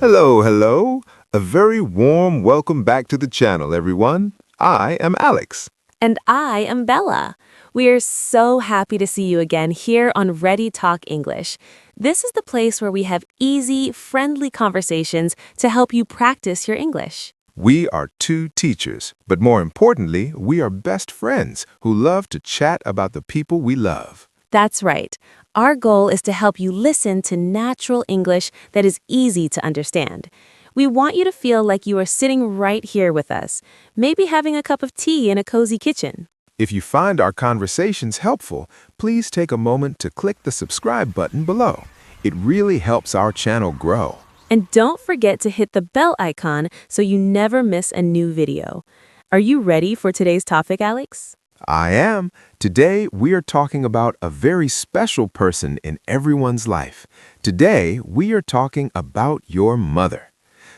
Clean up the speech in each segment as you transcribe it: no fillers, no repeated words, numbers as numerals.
Hello, hello. A very warm welcome back to the channel, everyone. I am Alex. And I am Bella. We are so happy to see you again here on Ready Talk English. This is the place where we have easy, friendly conversations to help you practice your English. We are two teachers, but more importantly, we are best friends who love to chat about the people we love. That's right. Our goal is to help you listen to natural English that is easy to understand. We want you to feel like you are sitting right here with us, maybe having a cup of tea in a cozy kitchen. If you find our conversations helpful, please take a moment to click the subscribe button below. It really helps our channel grow. And don't forget to hit the bell icon so you never miss a new video. Are you ready for today's topic, Alex? I am. Today, we are talking about a very special person in everyone's life. Today, we are talking about your mother.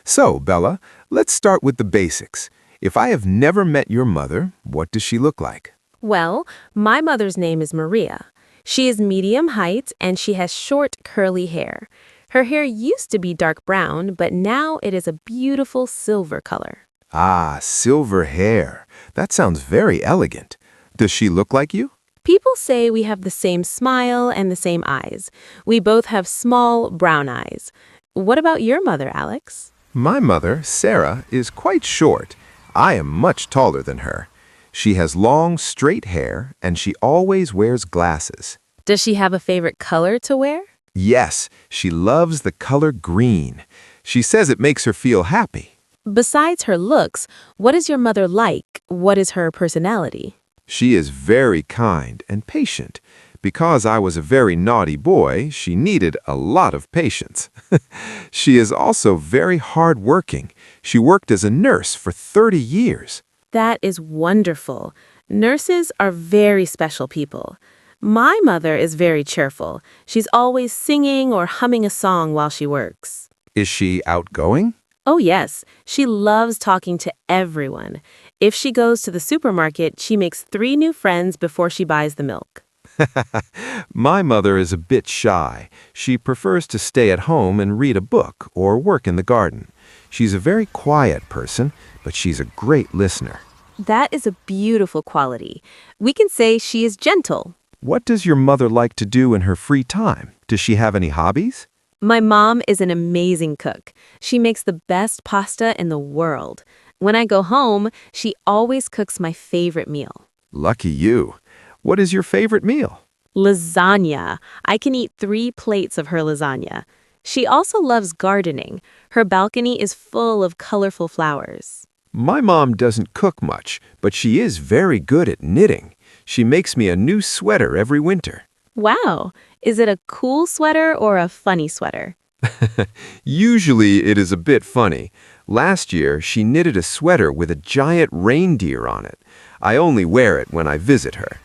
So, Bella, let's start with the basics. If I have never met your mother, what does she look like? Well, my mother's name is Maria. She is medium height and she has short, curly hair. Her hair used to be dark brown, but now it is a beautiful silver color. Ah, silver hair. That sounds very elegant. Does she look like you? People say we have the same smile and the same eyes. We both have small, brown eyes. What about your mother, Alex? My mother, Sarah, is quite short. I am much taller than her. She has long, straight hair, and she always wears glasses. Does she have a favorite color to wear? Yes, she loves the color green. She says it makes her feel happy. Besides her looks, what is your mother like? What is her personality? She is very kind and patient. Because I was a very naughty boy, she needed a lot of patience. She is also very hardworking. She worked as a nurse for 30 years. That is wonderful. Nurses are very special people. My mother is very cheerful. She's always singing or humming a song while she works. Is she outgoing? Oh yes, she loves talking to everyone. If she goes to the supermarket, she makes 3 new friends before she buys the milk. My mother is a bit shy. She prefers to stay at home and read a book or work in the garden. She's a very quiet person, but she's a great listener. That is a beautiful quality. We can say she is gentle. What does your mother like to do in her free time? Does she have any hobbies? My mom is an amazing cook. She makes the best pasta in the world. When I go home, she always cooks my favorite meal. Lucky you. What is your favorite meal? Lasagna. I can eat 3 plates of her lasagna. She also loves gardening. Her balcony is full of colorful flowers. My mom doesn't cook much, but she is very good at knitting. She makes me a new sweater every winter. Wow! Is it a cool sweater or a funny sweater? Usually it is a bit funny. Last year, she knitted a sweater with a giant reindeer on it. I only wear it when I visit her.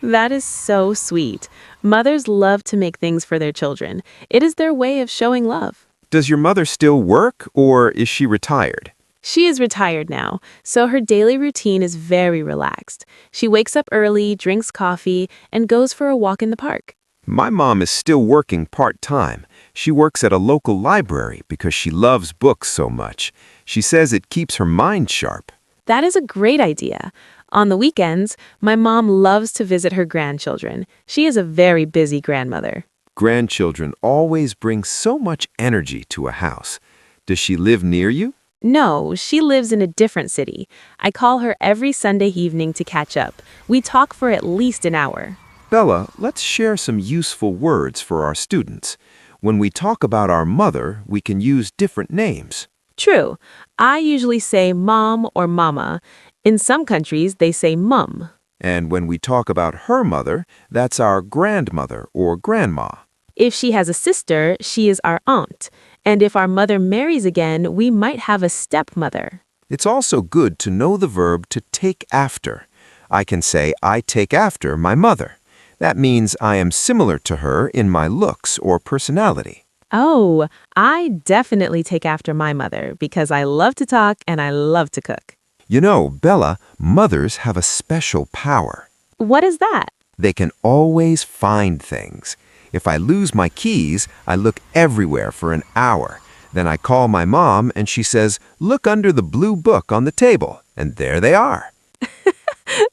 That is so sweet. Mothers love to make things for their children. It is their way of showing love. Does your mother still work, or is she retired? She is retired now, so her daily routine is very relaxed. She wakes up early, drinks coffee, and goes for a walk in the park. My mom is still working part-time. She works at a local library because she loves books so much. She says it keeps her mind sharp. That is a great idea. On the weekends, my mom loves to visit her grandchildren. She is a very busy grandmother. Grandchildren always bring so much energy to a house. Does she live near you? No, she lives in a different city. I call her every Sunday evening to catch up. We talk for at least an hour. Bella, let's share some useful words for our students. When we talk about our mother, we can use different names. True. I usually say mom or mama. In some countries, they say mum. And when we talk about her mother, that's our grandmother or grandma. If she has a sister, she is our aunt. And if our mother marries again, we might have a stepmother. It's also good to know the verb to take after. I can say, I take after my mother. That means I am similar to her in my looks or personality. Oh, I definitely take after my mother because I love to talk and I love to cook. You know, Bella, mothers have a special power. What is that? They can always find things. If I lose my keys, I look everywhere for an hour. Then I call my mom and she says, "Look under the blue book on the table." And there they are.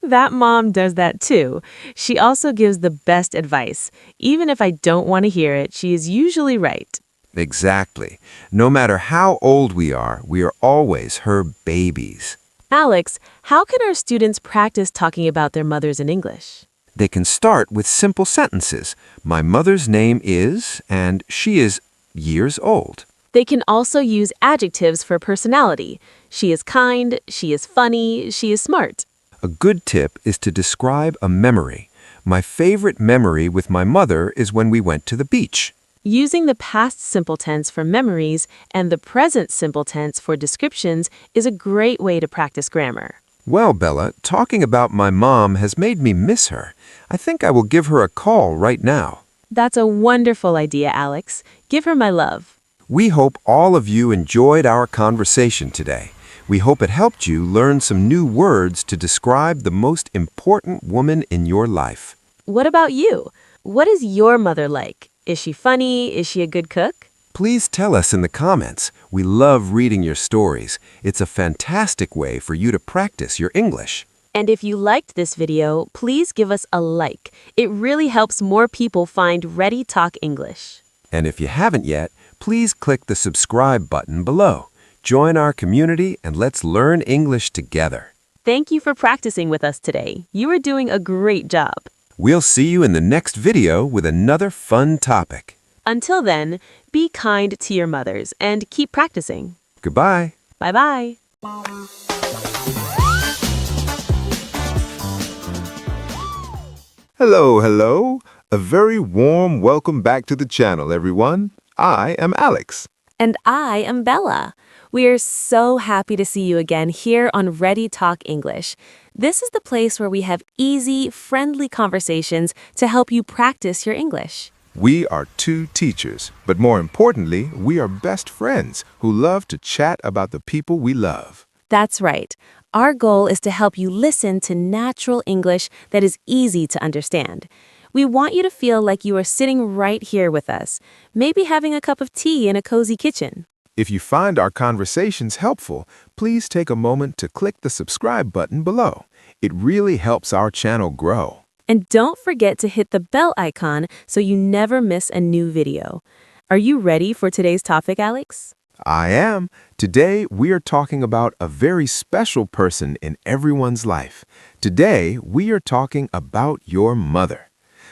That mom does that too. She also gives the best advice. Even if I don't want to hear it, she is usually right. Exactly. No matter how old we are always her babies. Alex, how can our students practice talking about their mothers in English? They can start with simple sentences. My mother's name is, and she is years old. They can also use adjectives for personality. She is kind, she is funny, she is smart. A good tip is to describe a memory. My favorite memory with my mother is when we went to the beach. Using the past simple tense for memories and the present simple tense for descriptions is a great way to practice grammar. Well, Bella, talking about my mom has made me miss her. I think I will give her a call right now. That's a wonderful idea, Alex. Give her my love. We hope all of you enjoyed our conversation today. We hope it helped you learn some new words to describe the most important woman in your life. What about you? What is your mother like? Is she funny? Is she a good cook? Please tell us in the comments. We love reading your stories. It's a fantastic way for you to practice your English. And if you liked this video, please give us a like. It really helps more people find Ready Talk English. And if you haven't yet, please click the subscribe button below. Join our community and let's learn English together. Thank you for practicing with us today. You are doing a great job. We'll see you in the next video with another fun topic. Until then, be kind to your mothers and keep practicing. Goodbye. Bye-bye. Hello. A very warm welcome back to the channel, everyone. I am Alex. And I am Bella. We are so happy to see you again here on Ready Talk English. This is the place where we have easy, friendly conversations to help you practice your English. We are two teachers, but more importantly, we are best friends who love to chat about the people we love. That's right. Our goal is to help you listen to natural English that is easy to understand. We want you to feel like you are sitting right here with us, maybe having a cup of tea in a cozy kitchen. If you find our conversations helpful, please take a moment to click the subscribe button below. It really helps our channel grow. And don't forget to hit the bell icon so you never miss a new video. Are you ready for today's topic, Alex? I am. Today, we are talking about a very special person in everyone's life. Today, we are talking about your mother.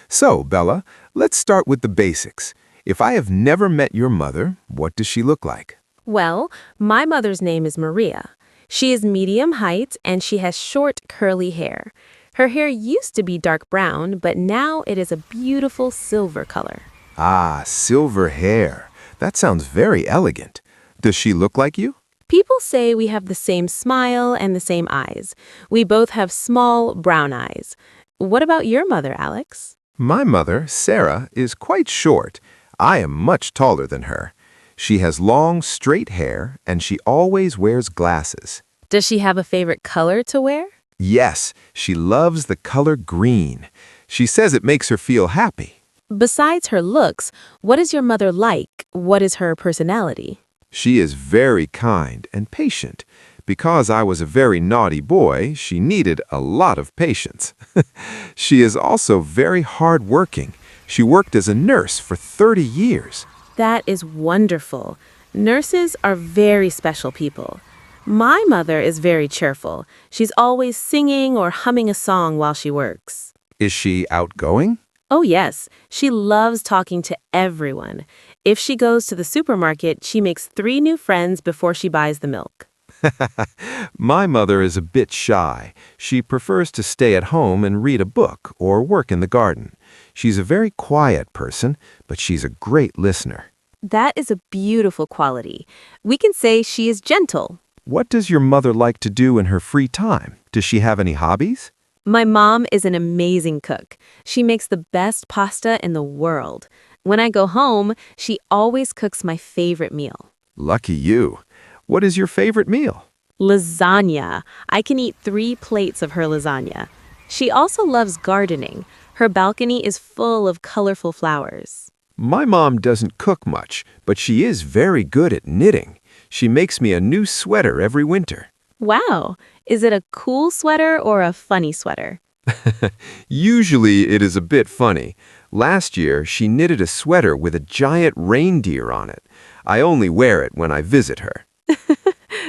So, Bella, let's start with the basics. If I have never met your mother, what does she look like? Well, my mother's name is Maria. She is medium height and she has short, curly hair. Her hair used to be dark brown, but now it is a beautiful silver color. Ah, silver hair. That sounds very elegant. Does she look like you? People say we have the same smile and the same eyes. We both have small, brown eyes. What about your mother, Alex? My mother, Sarah, is quite short. I am much taller than her. She has long, straight hair, and she always wears glasses. Does she have a favorite color to wear? Yes, she loves the color green. She says it makes her feel happy. Besides her looks, what is your mother like? What is her personality? She is very kind and patient. Because I was a very naughty boy, she needed a lot of patience. She is also very hardworking. She worked as a nurse for 30 years. That is wonderful. Nurses are very special people. My mother is very cheerful. She's always singing or humming a song while she works. Is she outgoing? Oh, yes. She loves talking to everyone. If she goes to the supermarket, she makes 3 new friends before she buys the milk. My mother is a bit shy. She prefers to stay at home and read a book or work in the garden. She's a very quiet person, but she's a great listener. That is a beautiful quality. We can say she is gentle. What does your mother like to do in her free time? Does she have any hobbies? My mom is an amazing cook. She makes the best pasta in the world. When I go home, she always cooks my favorite meal. Lucky you. What is your favorite meal? Lasagna. I can eat 3 plates of her lasagna. She also loves gardening. Her balcony is full of colorful flowers. My mom doesn't cook much, but she is very good at knitting. She makes me a new sweater every winter. Wow. Is it a cool sweater or a funny sweater? Usually it is a bit funny. Last year, she knitted a sweater with a giant reindeer on it. I only wear it when I visit her.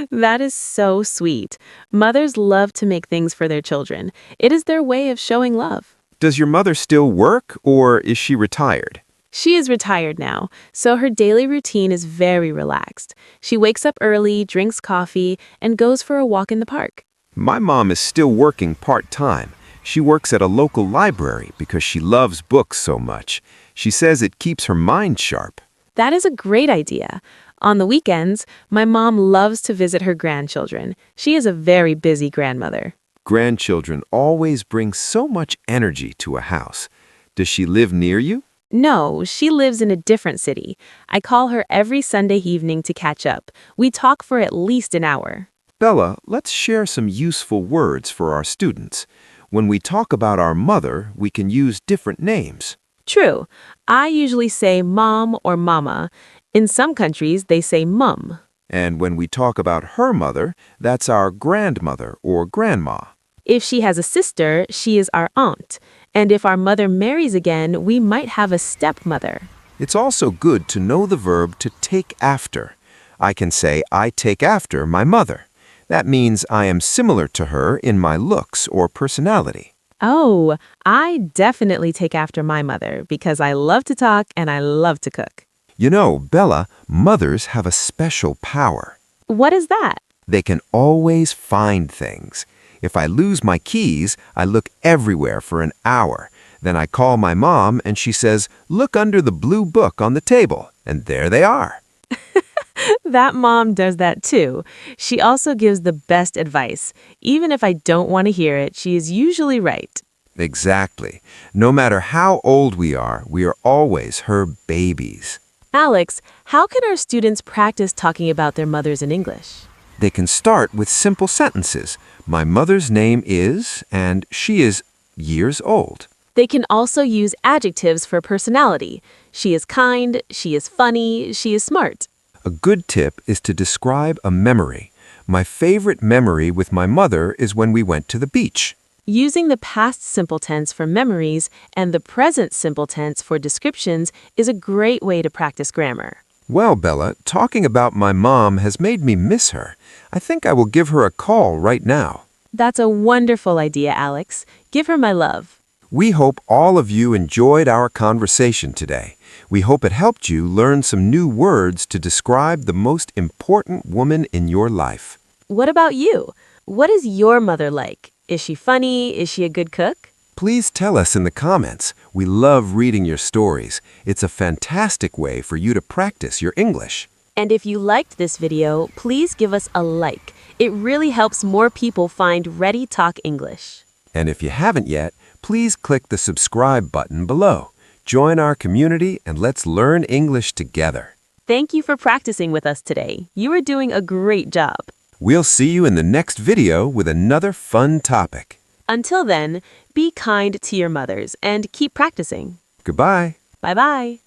That is so sweet. Mothers love to make things for their children. It is their way of showing love. Does your mother still work, or is she retired? She is retired now, so her daily routine is very relaxed. She wakes up early, drinks coffee, and goes for a walk in the park. My mom is still working part-time. She works at a local library because she loves books so much. She says it keeps her mind sharp. That is a great idea. On the weekends, my mom loves to visit her grandchildren. She is a very busy grandmother. Grandchildren always bring so much energy to a house. Does she live near you? No, she lives in a different city. I call her every Sunday evening to catch up. We talk for at least an hour. Bella, let's share some useful words for our students. When we talk about our mother, we can use different names. True. I usually say mom or mama. In some countries, they say mum. And when we talk about her mother, that's our grandmother or grandma. If she has a sister, she is our aunt. And if our mother marries again, we might have a stepmother. It's also good to know the verb to take after. I can say, I take after my mother. That means I am similar to her in my looks or personality. Oh, I definitely take after my mother because I love to talk and I love to cook. You know, Bella, mothers have a special power. What is that? They can always find things. If I lose my keys, I look everywhere for an hour. Then I call my mom and she says, look under the blue book on the table. And there they are. That mom does that too. She also gives the best advice. Even if I don't want to hear it, she is usually right. Exactly. No matter how old we are always her babies. Alex, how can our students practice talking about their mothers in English? They can start with simple sentences. My mother's name is, and she is years old. They can also use adjectives for personality. She is kind, she is funny, she is smart. A good tip is to describe a memory. My favorite memory with my mother is when we went to the beach. Using the past simple tense for memories and the present simple tense for descriptions is a great way to practice grammar. Well, Bella, talking about my mom has made me miss her. I think I will give her a call right now. That's a wonderful idea, Alex. Give her my love. We hope all of you enjoyed our conversation today. We hope it helped you learn some new words to describe the most important woman in your life. What about you? What is your mother like? Is she funny? Is she a good cook? Please tell us in the comments. We love reading your stories. It's a fantastic way for you to practice your English. And if you liked this video, please give us a like. It really helps more people find Ready Talk English. And if you haven't yet, please click the subscribe button below. Join our community and let's learn English together. Thank you for practicing with us today. You are doing a great job. We'll see you in the next video with another fun topic. Until then, be kind to your mothers and keep practicing. Goodbye. Bye-bye.